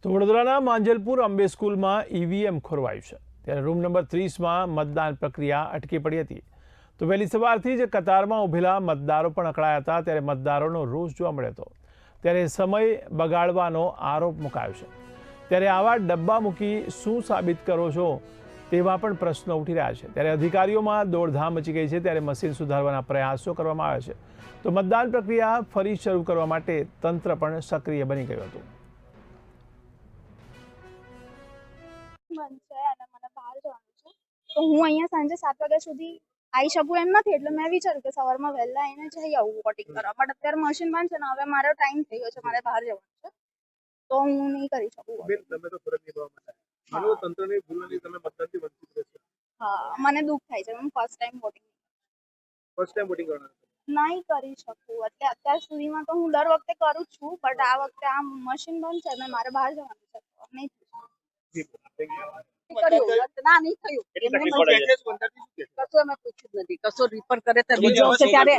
તો વડોદરાના માંજલપુર અંબે સ્કૂલમાં ઈવીએમ ખોરવાયું છે ત્યારે રૂમ નંબર 30માં મતદાન પ્રક્રિયા અટકી પડી હતી। તો વહેલી સવારથી જ કતારમાં ઊભેલા મતદારો પણ અકળાયા હતા ત્યારે મતદારોનો રોષ જોવા મળ્યો હતો। ત્યારે સમય બગાડવાનો આરોપ મુકાયો છે। ત્યારે આવા ડબ્બા મૂકી શું સાબિત કરો છો તેવા પણ પ્રશ્નો ઉઠી રહ્યા છે। ત્યારે અધિકારીઓમાં દોડધામ મચી ગઈ છે ત્યારે મશીન સુધારવાના પ્રયાસો કરવામાં આવ્યા છે। તો મતદાન પ્રક્રિયા ફરી શરૂ કરવા માટે તંત્ર પણ સક્રિય બની ગયું હતું। मन है અને મને બહાર જવાનું છે તો હું અહીંયા સાંજે 7 વાગ્યા સુધી આવી શકું એમ નથી એટલે મેં વિચાર્યું કે સવારમાં વહેલા આવીને જઈ આવું વોટિંગ કરવા બટ અત્યારે મશીન બંધ છે ને હવે મારો ટાઈમ થઈ ગયો છે મારે બહાર જવાનું છે તો હું નહીં કરી શકું voting। તમે તો ફરજ નિભાવવા માટે માનો તંત્રની ભૂલથી તમે મતદાનથી વંચિત રહેશો। હા મને દુઃખ થાય છે હું ફર્સ્ટ ટાઈમ વોટિંગ કરવાના નહીં કરી શકું એટલે અત્યાર સુધીમાં તો હું દર વખતે કરું જ છું બટ આ વખતે આ મશીન બંધ છે અને મારે બહાર જવાનું છે તો નહીં ના નહીં થયું કશું અમે પૂછ્યું જ નથી કશું રિપોર કરે તો બીજો હશે ત્યારે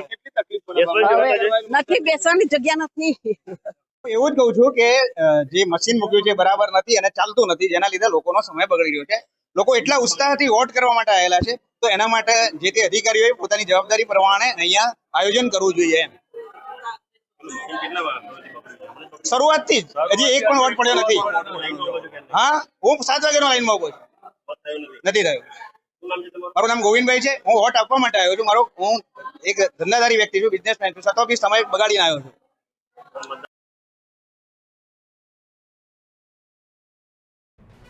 નથી બેસવાની જગ્યા નથી। એવું જ કહું છું કે જે મશીન મૂક્યું છે બરાબર નથી અને ચાલતું નથી જેના લીધે લોકોનો સમય બગડી રહ્યો છે। લોકો એટલા ઉત્સાહથી વોટ કરવા માટે આવેલા છે તો એના માટે જે તે અધિકારીઓએ પોતાની જવાબદારી પ્રમાણે અહીંયા આયોજન કરવું જોઈએ। શરૂઆતથી જ હજી એક પણ વોટ પડ્યો નથી। હા હું 7 વાગ્યાનો લાઈનમાં ઉભો છું નથી થયું। મારું નામ ગોવિંદભાઈ છે હું વોટ આપવા માટે આવ્યો છું। હું એક ધંધાદારી વ્યક્તિ છું બિઝનેસમેન છું છતાં બી સમય બગાડીને આવ્યો છું।